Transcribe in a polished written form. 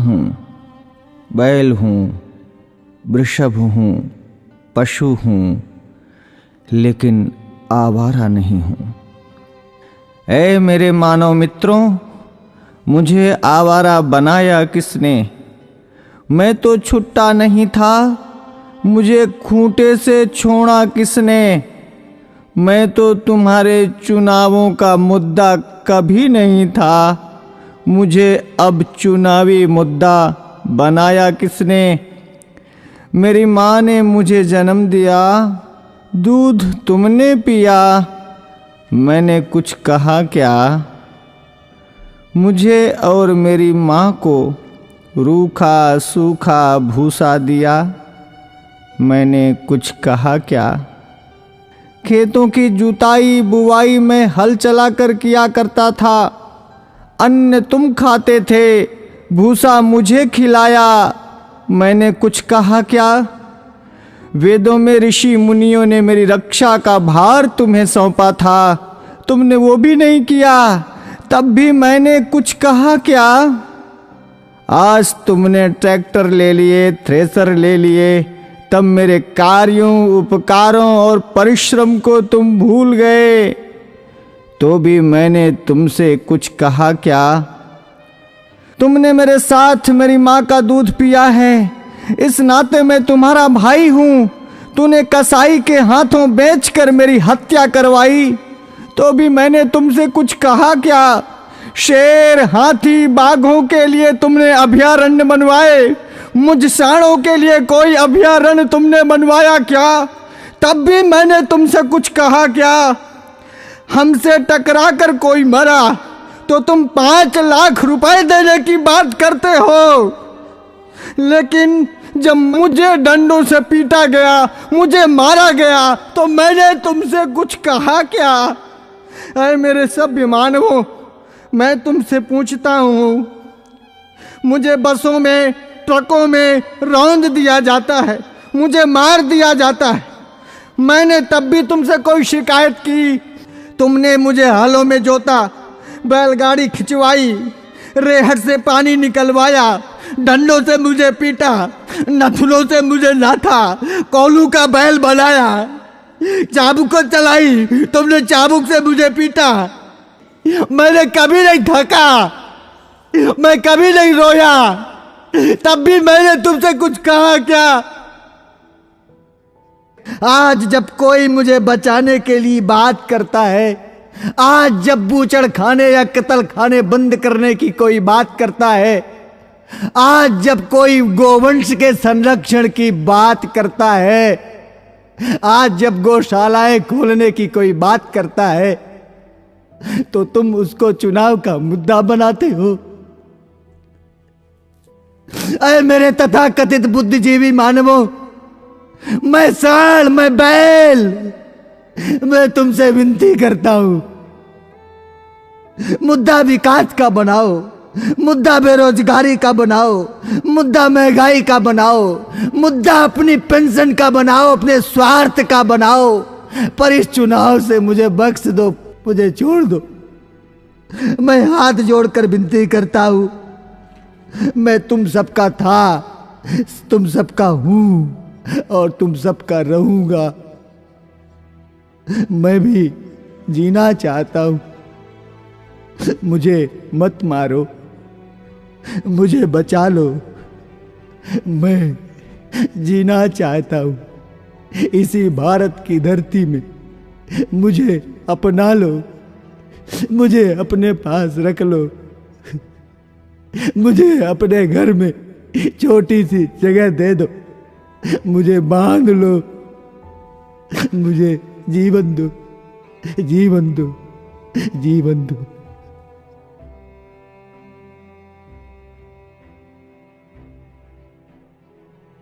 हूँ, बैल हूँ, वृषभ हूँ, पशु हूँ, लेकिन आवारा नहीं हूँ। ऐ मेरे मानव मित्रों, मुझे आवारा बनाया किसने? मैं तो छुट्टा नहीं था, मुझे खूंटे से छोड़ा किसने? मैं तो तुम्हारे चुनावों का मुद्दा कभी नहीं था, मुझे अब चुनावी मुद्दा बनाया किसने? मेरी माँ ने मुझे जन्म दिया, दूध तुमने पिया, मैंने कुछ कहा क्या? मुझे और मेरी माँ को रूखा सूखा भूसा दिया, मैंने कुछ कहा क्या? खेतों की जुताई बुवाई में हल चलाकर किया करता था, अन्न तुम खाते थे, भूसा मुझे खिलाया, मैंने कुछ कहा क्या? वेदों में ऋषि मुनियों ने मेरी रक्षा का भार तुम्हें सौंपा था, तुमने वो भी नहीं किया, तब भी मैंने कुछ कहा क्या? आज तुमने ट्रैक्टर ले लिए, थ्रेसर ले लिए, तब मेरे कार्यों, उपकारों और परिश्रम को तुम भूल गए, तो भी मैंने तुमसे कुछ कहा क्या? तुमने मेरे साथ मेरी माँ का दूध पिया है, इस नाते मैं तुम्हारा भाई हूं। तूने कसाई के हाथों बेचकर मेरी हत्या करवाई, तो भी मैंने तुमसे कुछ कहा क्या? शेर, हाथी, बाघों के लिए तुमने अभयारण्य बनवाए, मुझ सांडों के लिए कोई अभयारण्य तुमने बनवाया क्या? तब भी मैंने तुमसे कुछ कहा क्या? हमसे टकरा कर कोई मरा तो तुम 5 लाख रुपए देने की बात करते हो, लेकिन जब मुझे डंडों से पीटा गया, मुझे मारा गया, तो मैंने तुमसे कुछ कहा क्या? अरे मेरे सभ्य मानवों, मैं तुमसे पूछता हूँ, मुझे बसों में, ट्रकों में रौंद दिया जाता है, मुझे मार दिया जाता है, मैंने तब भी तुमसे कोई शिकायत की? तुमने मुझे हलों में जोता, बैलगाड़ी खिंचवाई, रेहड़ से पानी निकलवाया, डंडों से मुझे पीटा, नथुलों से मुझे नाथा, कोलू का बैल बनाया, चाबुक चलाई, तुमने चाबुक से मुझे पीटा, मैंने कभी नहीं थका, मैं कभी नहीं रोया, तब भी मैंने तुमसे कुछ कहा क्या? आज जब कोई मुझे बचाने के लिए बात करता है, आज जब बूचड़ खाने या कत्ल खाने बंद करने की कोई बात करता है, आज जब कोई गोवंश के संरक्षण की बात करता है, आज जब गौशालाएं खोलने की कोई बात करता है, तो तुम उसको चुनाव का मुद्दा बनाते हो। अरे मेरे तथाकथित बुद्धिजीवी मानवों, मैं सांड, मैं बैल, मैं तुमसे विनती करता हूं, मुद्दा विकास का बनाओ, मुद्दा बेरोजगारी का बनाओ, मुद्दा महंगाई का बनाओ, मुद्दा अपनी पेंशन का बनाओ, अपने स्वार्थ का बनाओ, पर इस चुनाव से मुझे बख्श दो, मुझे छोड़ दो। मैं हाथ जोड़कर विनती करता हूं, मैं तुम सबका था, तुम सबका हूं और तुम सबका रहूंगा। मैं भी जीना चाहता हूं, मुझे मत मारो, मुझे बचा लो, मैं जीना चाहता हूं इसी भारत की धरती में, मुझे अपना लो, मुझे अपने पास रख लो, मुझे अपने घर में छोटी सी जगह दे दो, मुझे बांध लो, मुझे जीवन दो, जीवन दो, जीवन दो।